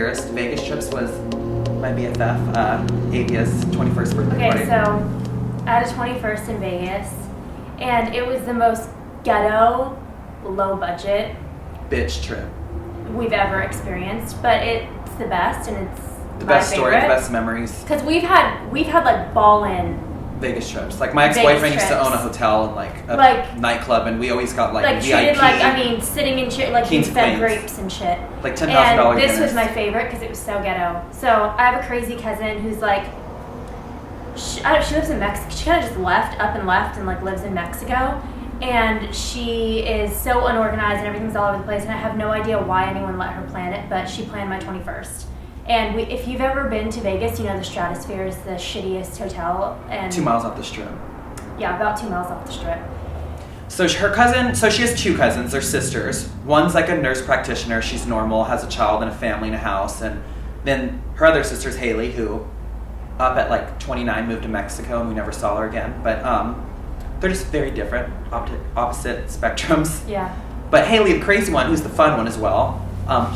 weirdest Vegas trips was my BFF, Avia's 21st birthday party. Okay, so I had a 21st in Vegas, and it was the most ghetto, low budget Bitch trip. we've ever experienced, but it's the best, and it's The best story, favorite. the best memories. Because we've had like ball-in Vegas trips. Like my ex-boyfriend used to own a hotel and like a nightclub, and we always got like VIP. treated sitting in shit, like he fed grapes and shit. Like $10,000 And this dinners. was my favorite because it was so ghetto. So I have a crazy cousin who's like, she lives in Mexico. She kind of just left and like lives in Mexico. And she is so unorganized and everything's all over the place. And I have no idea why anyone let her plan it, but she planned my 21st. And if you've ever been to Vegas, you know the Stratosphere is the shittiest hotel. And 2 miles off the strip. Yeah, about 2 miles off the strip. So her cousin, so she has two cousins, they're sisters. One's like a nurse practitioner, she's normal, has a child and a family and a house. And then her other sister's Haley, who up at like 29 moved to Mexico and we never saw her again. But they're just very different, opposite spectrums. Yeah. But Haley, the crazy one, who's the fun one as well,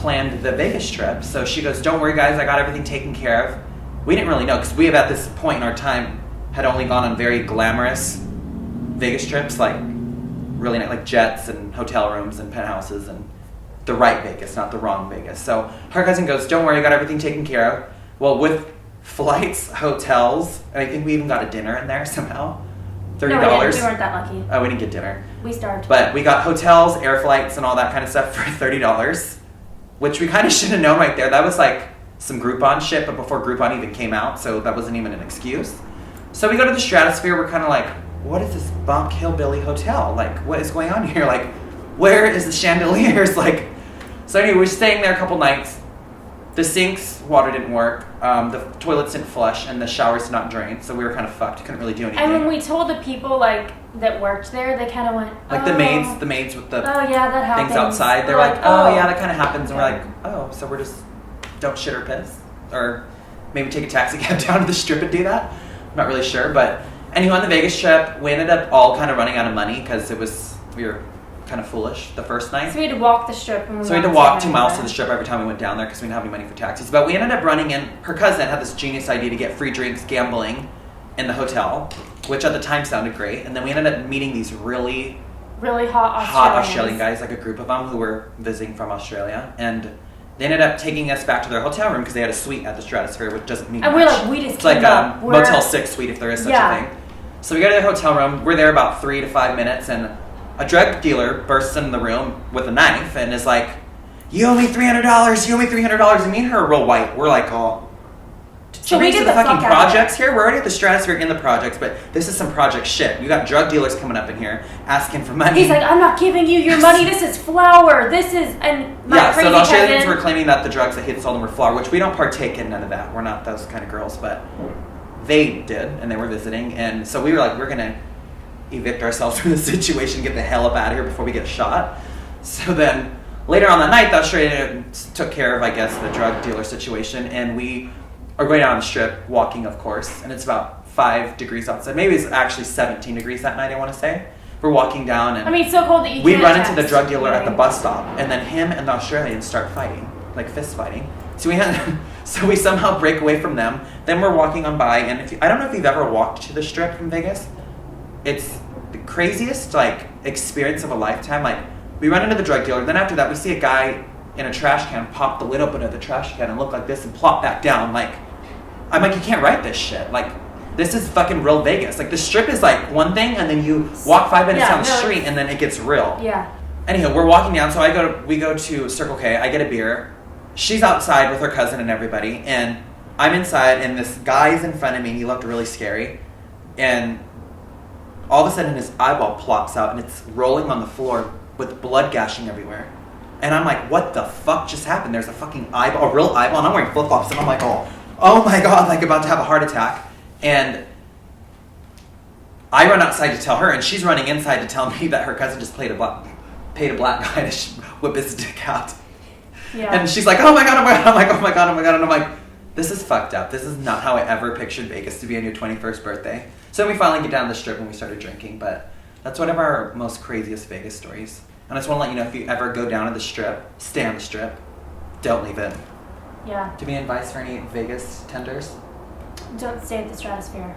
planned the Vegas trip. So she goes, don't worry guys, I got everything taken care of. We didn't really know, because we have at this point in our time had only gone on very glamorous Vegas trips, like really like jets and hotel rooms and penthouses and the right Vegas, not the wrong Vegas. So her cousin goes, don't worry, I got everything taken care of. Well, with flights, hotels, and I think we even got a dinner in there somehow. $30. No, we didn't. We weren't that lucky. Oh, we didn't get dinner. We starved. But we got hotels, air flights, and all that kind of stuff for $30, which we kind of should have known right there. That was like some Groupon shit, but before Groupon even came out, so that wasn't even an excuse. So we go to the Stratosphere, we're kind of like, what is this bunk hillbilly hotel? Like, what is going on here? Like, where is the chandeliers? Like, so anyway, we're staying there a couple nights. The sinks, water didn't work, the toilets didn't flush, and the showers did not drain, so we were kind of fucked. Couldn't really do anything. And when we told the people like that worked there, they kind of went, like the maids with the yeah, that happens. things outside. They're like, oh yeah, that kind of happens, and we're like, oh, so we're just don't shit or piss, or maybe take a taxi cab down to the strip and do that. I'm not really sure, but anyway, on the Vegas trip, we ended up all kind of running out of money because we were kind of foolish the first night. So we had to walk the strip. And we had to walk 2 miles to the strip every time we went down there because we didn't have any money for taxis. But we ended up running in. Her cousin had this genius idea to get free drinks, gambling in the hotel, which at the time sounded great. And then we ended up meeting these really hot Australian guys, like a group of them who were visiting from Australia. And they ended up taking us back to their hotel room because they had a suite at the Stratosphere, which doesn't mean much. We're like, we just it's like a Motel 6 suite if there is such a thing. So we go to their hotel room. We're there about 3 to 5 minutes, and a drug dealer bursts in the room with a knife and is like, you owe me $300, you owe me $300. And me and her are real white. We're like, oh. So we get the fucking projects here. We're already at the Stratosphere in the projects, but this is some project shit. You got drug dealers coming up in here asking for money. He's like, I'm not giving you your money. This is flour. This is, and my crazy so the Australians cousin were claiming that the drugs that he had sold them were flour, which we don't partake in none of that. We're not those kind of girls, but they did, and they were visiting. And so we were like, we're going to evict ourselves from the situation, get the hell up out of here before we get shot. So then later on that night, the Australians took care of, I guess, the drug dealer situation, and we are going down the strip, walking, of course, and it's about 5 degrees outside. Maybe it's actually 17 degrees that night, I want to say. We're walking down, and I mean, it's so cold that you we can't run into the text. drug dealer at the bus stop, and then him and the Australians start fighting, like fist fighting. So we somehow break away from them. Then we're walking on by, and I don't know if you've ever walked to the strip from Vegas. It's the craziest experience of a lifetime. Like, we run into the drug dealer, then after that we see a guy in a trash can pop the lid open of the trash can and look like this and plop back down. Like, I'm like, you can't write this shit. Like, this is fucking real Vegas. Like, the strip is like one thing, and then you walk 5 minutes down the street, and then it gets real. Yeah. Anyhow, we're walking down, so we go to Circle K. I get a beer. She's outside with her cousin and everybody, and I'm inside, and this guy's in front of me, and he looked really scary. And all of a sudden, his eyeball plops out, and it's rolling on the floor with blood gashing everywhere. And I'm like, what the fuck just happened? There's a fucking eyeball, a real eyeball, and I'm wearing flip-flops, and I'm like, oh my God, like about to have a heart attack. And I run outside to tell her, and she's running inside to tell me that her cousin just paid a black guy to whip his dick out. Yeah. And she's like, oh my God. I'm like, oh my God. And I'm like, this is fucked up. This is not how I ever pictured Vegas to be on your 21st birthday. So we finally get down the strip and we started drinking, but that's one of our most craziest Vegas stories. And I just want to let you know, if you ever go down to the strip, stay on the strip. Don't leave it. Yeah. Do we advise for any Vegas tenders? Don't stay at the Stratosphere.